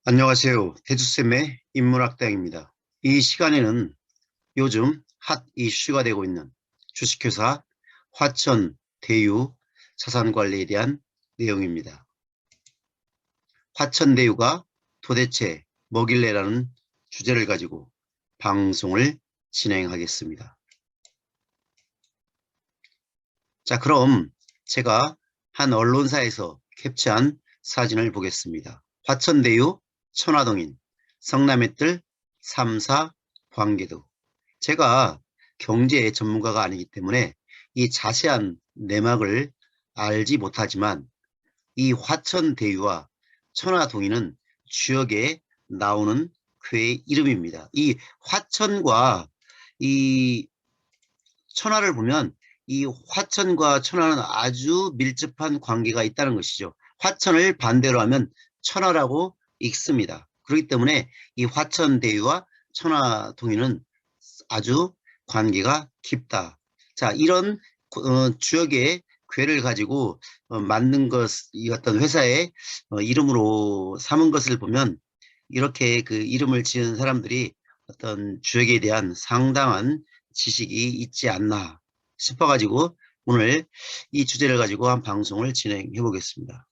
안녕하세요. 대주쌤의 인문학당입니다. 이 시간에는 요즘 핫 이슈가 되고 있는 주식회사 화천 대유 자산관리에 대한 내용입니다. 화천 대유가 도대체 뭐길래라는 주제를 가지고 방송을 진행하겠습니다. 자, 그럼 제가 한 언론사에서 캡처한 사진을 보겠습니다. 화천 대유 천화동인 성남의뜰 3사 광계도. 제가 경제 전문가가 아니기 때문에 이 자세한 내막을 알지 못하지만 이 화천 대유와 천화동인은 주역에 나오는 궤의 이름입니다. 이 화천과 이 천화를 보면 이 화천과 천화는 아주 밀접한 관계가 있다는 것이죠. 화천을 반대로 하면 천화라고 읽습니다. 그렇기 때문에 이 화천대유와 천화동인은 아주 관계가 깊다. 자, 이런 주역의 궤를 가지고 만든 것, 이 어떤 회사의 이름으로 삼은 것을 보면 이렇게 그 이름을 지은 사람들이 어떤 주역에 대한 상당한 지식이 있지 않나 싶어가지고 오늘 이 주제를 가지고 한 방송을 진행해 보겠습니다.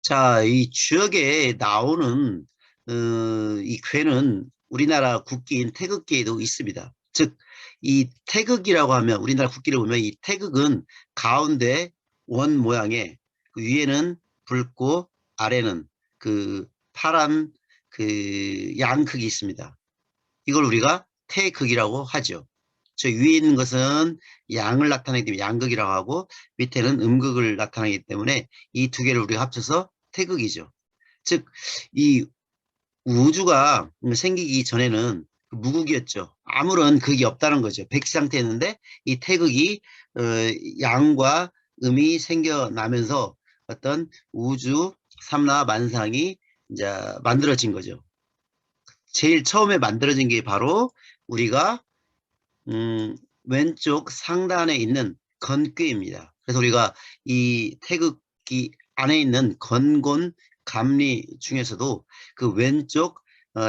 자, 이 주역에 나오는 이 궤는 우리나라 국기인 태극기에도 있습니다. 즉, 이 태극이라고 하면 우리나라 국기를 보면 이 태극은 가운데 원 모양의 그 위에는 붉고 아래는 그 파란 그 양극이 있습니다. 이걸 우리가 태극이라고 하죠. 저 위에 있는 것은 양을 나타내기 때문에 양극이라고 하고 밑에는 음극을 나타내기 때문에 이 두 개를 우리가 합쳐서 태극이죠. 즉, 이 우주가 생기기 전에는 무극이었죠. 아무런 극이 없다는 거죠. 백지 상태였는데 이 태극이 양과 음이 생겨나면서 어떤 우주 삼라 만상이 이제 만들어진 거죠. 제일 처음에 만들어진 게 바로 우리가 왼쪽 상단에 있는 건괴입니다. 그래서 우리가 이 태극기 안에 있는 건곤 감리 중에서도 그 왼쪽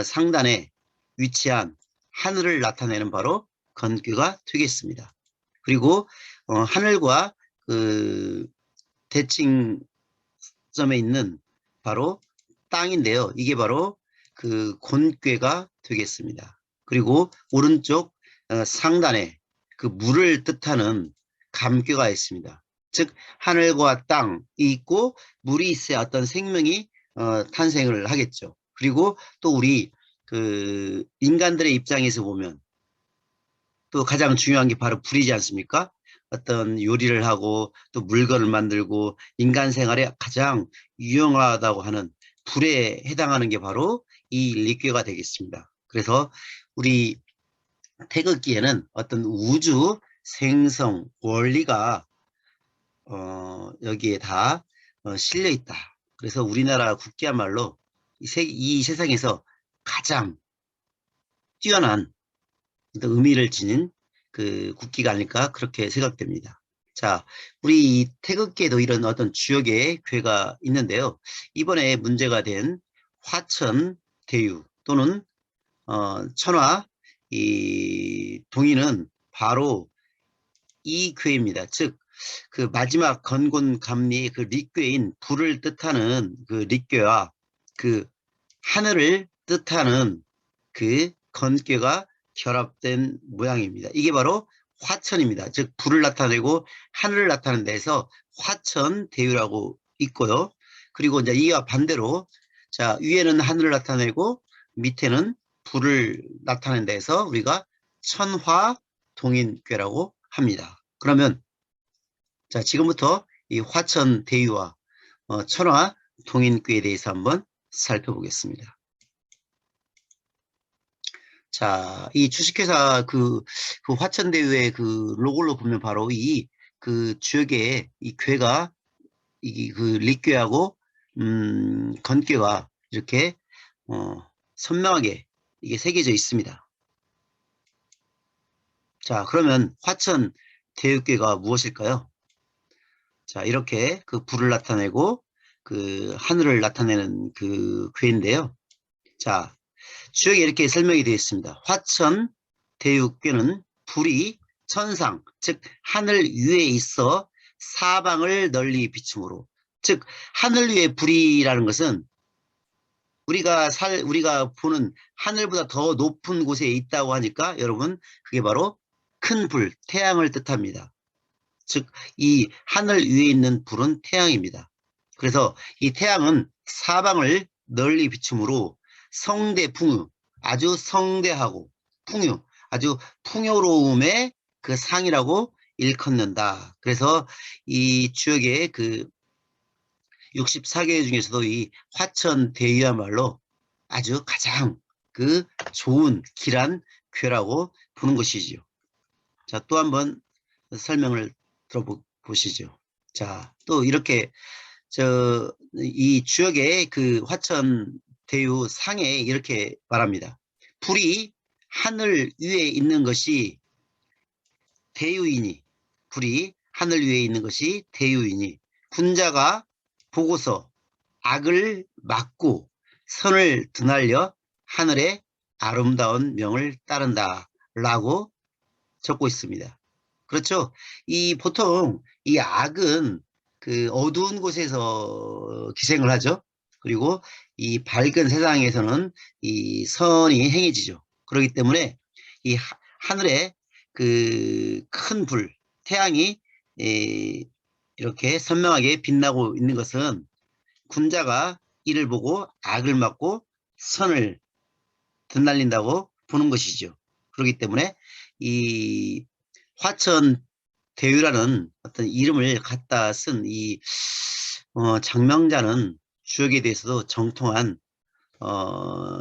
상단에 위치한 하늘을 나타내는 바로 건괴가 되겠습니다. 그리고 하늘과 그 대칭점에 있는 바로 땅인데요. 이게 바로 그 곤괴가 되겠습니다. 그리고 오른쪽 상단에 그 물을 뜻하는 감괴가 있습니다. 즉 하늘과 땅이 있고 물이 있어야 어떤 생명이 탄생을 하겠죠. 그리고 또 우리 그 인간들의 입장에서 보면 또 가장 중요한 게 바로 불이지 않습니까? 어떤 요리를 하고 또 물건을 만들고 인간 생활에 가장 유용하다고 하는 불에 해당하는 게 바로 이 리괴가 되겠습니다. 그래서 우리 태극기에는 어떤 우주 생성 원리가 여기에 다 실려 있다. 그래서 우리나라 국기야말로 이 세상에서 가장 뛰어난 의미를 지닌 그 국기가 아닐까 그렇게 생각됩니다. 자, 우리 이 태극기에도 이런 어떤 주역의 궤가 있는데요. 이번에 문제가 된 화천 대유 또는 천화 이 동인은 바로 이 궤입니다. 즉, 그 마지막 건곤 감리의 그 릿궤인 불을 뜻하는 그 릿궤와 그 하늘을 뜻하는 그 건궤가 결합된 모양입니다. 이게 바로 화천입니다. 즉 불을 나타내고 하늘을 나타내는 데서 화천대유라고 있고요. 그리고 이제 이와 반대로 자 위에는 하늘을 나타내고 밑에는 불을 나타내는 데서 우리가 천화동인궤라고 합니다. 그러면 자 지금부터 이 화천대유와 천화동인궤에 대해서 한번 살펴보겠습니다. 자, 이 주식회사 그 화천대유의 그 로고로 보면 바로 이 그 주역에 이 궤가 이 그 릿궤하고 건궤가 이렇게 선명하게 이게 새겨져 있습니다. 자, 그러면 화천대유궤가 무엇일까요? 자, 이렇게 그 불을 나타내고 그 하늘을 나타내는 그 괴인데요. 자, 주역에 이렇게 설명이 되어 있습니다. 화천 대유괴는 불이 천상, 즉 하늘 위에 있어 사방을 널리 비춤으로, 즉 하늘 위에 불이라는 것은 우리가 보는 하늘보다 더 높은 곳에 있다고 하니까 여러분 그게 바로 큰 불, 태양을 뜻합니다. 즉 이 하늘 위에 있는 불은 태양입니다. 그래서 이 태양은 사방을 널리 비춤으로 성대풍유, 아주 성대하고 풍유, 아주 풍요로움의 그 상이라고 일컫는다. 그래서 이 주역의 그 64개 중에서도 이 화천 대유야말로 아주 가장 그 좋은 길한 괴라고 보는 것이지요. 자, 또 한번 설명을 들어보시죠. 자, 또 이렇게 이 주역의 그 화천 대유 상에 이렇게 말합니다. 불이 하늘 위에 있는 것이 대유이니, 불이 하늘 위에 있는 것이 대유이니, 군자가 보고서 악을 막고 선을 드날려 하늘의 아름다운 명을 따른다 라고 적고 있습니다. 그렇죠. 보통 이 악은 그 어두운 곳에서 기생을 하죠. 그리고 이 밝은 세상에서는 이 선이 행해지죠. 그렇기 때문에 이 하늘에 그 큰 불, 태양이 이렇게 선명하게 빛나고 있는 것은 군자가 이를 보고 악을 막고 선을 드날린다고 보는 것이죠. 그렇기 때문에 이 화천 대유라는 어떤 이름을 갖다 쓴 이 장명자는 주역에 대해서도 정통한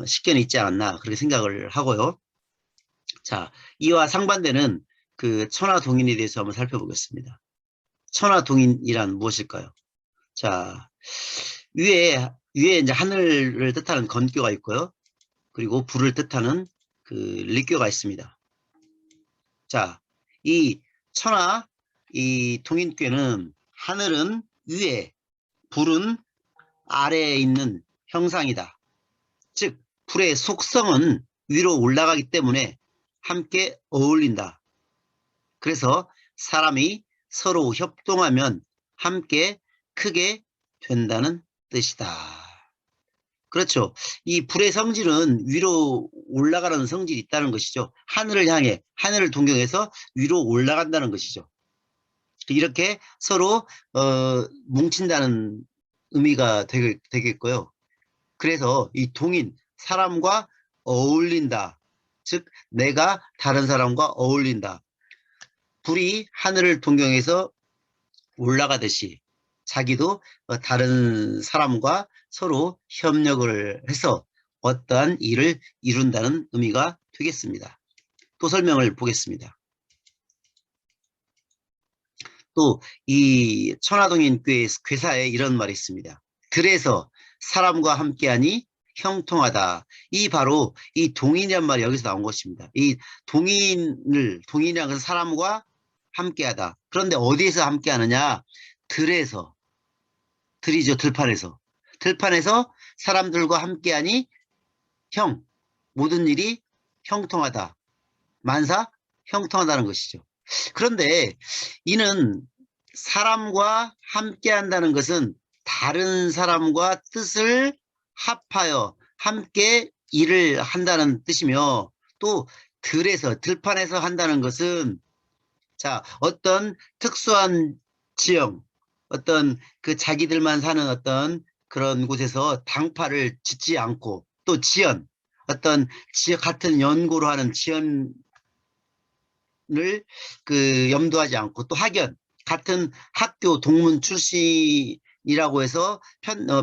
식견이 있지 않았나 그렇게 생각을 하고요. 자, 이와 상반되는 그 천하동인에 대해서 한번 살펴보겠습니다. 천하동인이란 무엇일까요? 자, 위에 이제 하늘을 뜻하는 건교가 있고요. 그리고 불을 뜻하는 그 리교가 있습니다. 자, 이 천하 이 동인교는 하늘은 위에, 불은 아래에 있는 형상이다. 즉 불의 속성은 위로 올라가기 때문에 함께 어울린다. 그래서 사람이 서로 협동하면 함께 크게 된다는 뜻이다. 그렇죠. 이 불의 성질은 위로 올라가는 성질이 있다는 것이죠. 하늘을 향해, 하늘을 동경해서 위로 올라간다는 것이죠. 이렇게 서로 뭉친다는 의미가 되겠고요. 그래서 이 동인, 사람과 어울린다. 즉 내가 다른 사람과 어울린다. 불이 하늘을 동경해서 올라가듯이 자기도 다른 사람과 서로 협력을 해서 어떠한 일을 이룬다는 의미가 되겠습니다. 또 설명을 보겠습니다. 또 이 천하동인 괴사에 이런 말이 있습니다. 그래서 사람과 함께하니 형통하다. 바로 이 동인이란 말이 여기서 나온 것입니다. 이 동인이라는 것은 사람과 함께하다. 그런데 어디에서 함께하느냐? 들이죠. 들판에서 사람들과 함께하니 모든 일이 형통하다. 만사 형통하다는 것이죠. 그런데 이는 사람과 함께 한다는 것은 다른 사람과 뜻을 합하여 함께 일을 한다는 뜻이며, 또 들판에서 한다는 것은 자, 어떤 특수한 지형, 어떤 그 자기들만 사는 어떤 그런 곳에서 당파를 짓지 않고, 또 어떤 지역 같은 연구로 하는 지연 그 염두하지 않고, 또 학연 같은 학교 동문 출신이라고 해서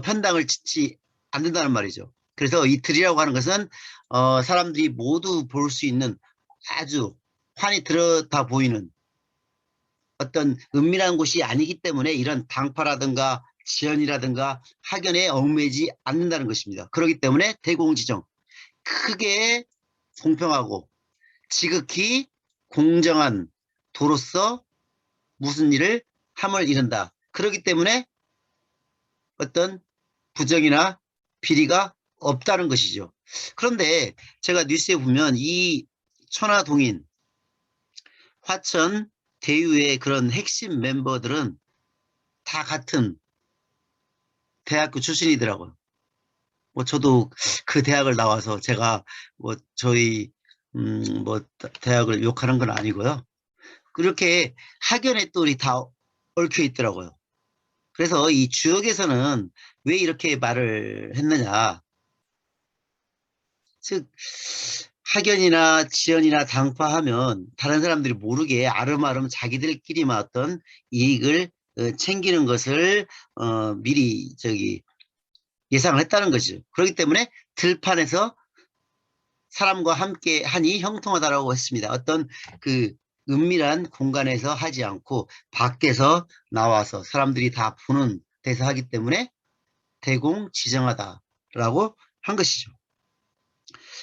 편당을 짓지 않는다는 말이죠. 그래서 이 들이라고 하는 것은 사람들이 모두 볼 수 있는 아주 환히 들여다 보이는 어떤 은밀한 곳이 아니기 때문에 이런 당파라든가 지연이라든가 학연에 얽매이지 않는다는 것입니다. 그렇기 때문에 대공지정, 크게 공평하고 지극히 공정한 도로서 무슨 일을 함을 이룬다. 그렇기 때문에 어떤 부정이나 비리가 없다는 것이죠. 그런데 제가 뉴스에 보면 이 천화동인, 화천, 대유의 그런 핵심 멤버들은 다 같은 대학교 출신이더라고요. 뭐 저도 그 대학을 나와서 제가 뭐 저희 뭐 대학을 욕하는 건 아니고요. 그렇게 학연의 똘이 다 얽혀 있더라고요. 그래서 이 주역에서는 왜 이렇게 말을 했느냐. 즉 학연이나 지연이나 당파하면 다른 사람들이 모르게 아름아름 자기들끼리만 어떤 이익을 챙기는 것을 미리 예상을 했다는 거죠. 그렇기 때문에 들판에서 사람과 함께 하니 형통하다라고 했습니다. 어떤 그 은밀한 공간에서 하지 않고 밖에서 나와서 사람들이 다 보는 데서 하기 때문에 대공지정하다라고 한 것이죠.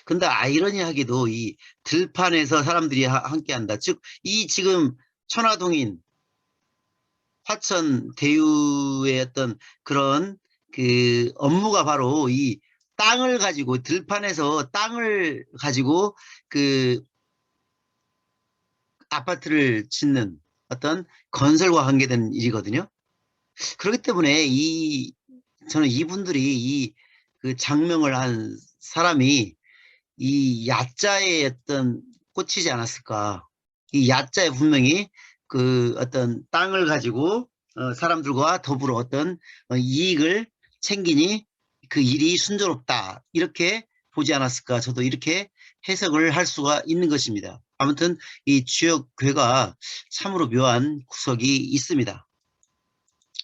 근데 아이러니하게도 이 들판에서 사람들이 함께 한다. 즉, 이 지금 천화동인, 화천, 대유의 어떤 그런 그 업무가 바로 이 땅을 가지고 들판에서 땅을 가지고 그 아파트를 짓는 어떤 건설과 관계된 일이거든요. 그렇기 때문에 저는 이분들이 이 그 장명을 한 사람이 이 야자에 어떤 꽂히지 않았을까. 이 야자에 분명히 그 어떤 땅을 가지고 사람들과 더불어 어떤 이익을 챙기니 그 일이 순조롭다. 이렇게 보지 않았을까. 저도 이렇게 해석을 할 수가 있는 것입니다. 아무튼 이 주역괴가 참으로 묘한 구석이 있습니다.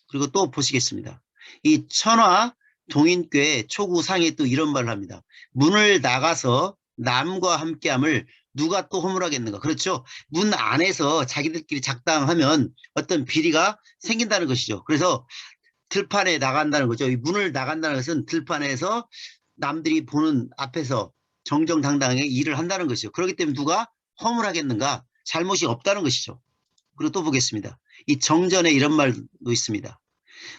그리고 또 보시겠습니다. 이 천화 동인괴 초구상에 또 이런 말을 합니다. 문을 나가서 남과 함께함을 누가 또 허물하겠는가. 그렇죠. 문 안에서 자기들끼리 작당하면 어떤 비리가 생긴다는 것이죠. 그래서 들판에 나간다는 거죠. 이 문을 나간다는 것은 들판에서 남들이 보는 앞에서 정정당당하게 일을 한다는 것이죠. 그렇기 때문에 누가 허물하겠는가. 잘못이 없다는 것이죠. 그리고 또 보겠습니다. 이 정전에 이런 말도 있습니다.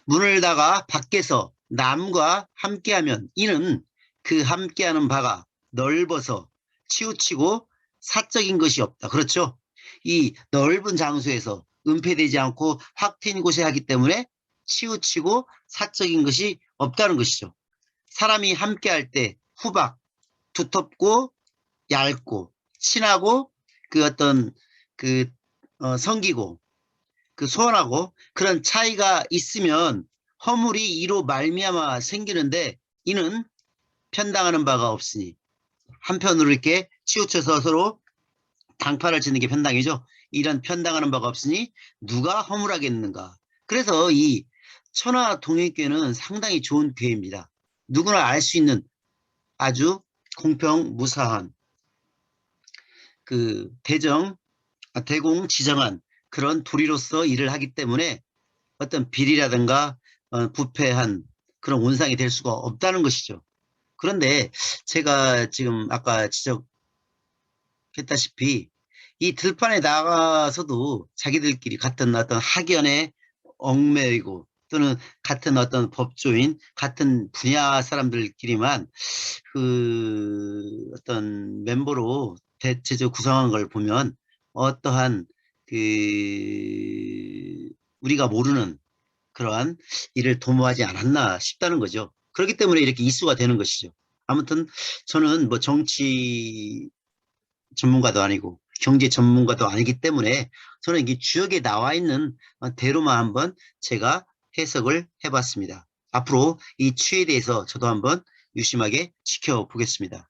문을 닫아 밖에서 남과 함께하면 이는 그 함께하는 바가 넓어서 치우치고 사적인 것이 없다. 그렇죠? 이 넓은 장소에서 은폐되지 않고 확 트인 곳에 하기 때문에 치우치고 사적인 것이 없다는 것이죠. 사람이 함께할 때 후박, 두텁고 얇고 친하고 그 어떤 성기고 그 소원하고 그런 차이가 있으면 허물이 이로 말미암아 생기는데 이는 편당하는 바가 없으니 한편으로 이렇게 치우쳐서 서로 당파를 짓는 게 편당이죠. 이런 편당하는 바가 없으니 누가 허물하겠는가. 그래서 이 천하동일궤는 상당히 좋은 궤입니다. 누구나 알 수 있는 아주 공평무사한 그 대공지정한 그런 도리로서 일을 하기 때문에 어떤 비리라든가 부패한 그런 온상이 될 수가 없다는 것이죠. 그런데 제가 지금 아까 지적했다시피 이 들판에 나가서도 자기들끼리 같은 어떤 학연에 얽매이고 또는 같은 어떤 법조인, 같은 분야 사람들끼리만 그 어떤 멤버로 대체적 구성한 걸 보면 어떠한 우리가 모르는 그러한 일을 도모하지 않았나 싶다는 거죠. 그렇기 때문에 이렇게 이슈가 되는 것이죠. 아무튼 저는 뭐 정치 전문가도 아니고 경제 전문가도 아니기 때문에 저는 이 주역에 나와 있는 대로만 한번 제가 해석을 해봤습니다. 앞으로 이 추에 대해서 저도 한번 유심하게 지켜보겠습니다.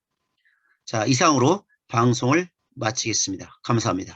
자, 이상으로 방송을 마치겠습니다. 감사합니다.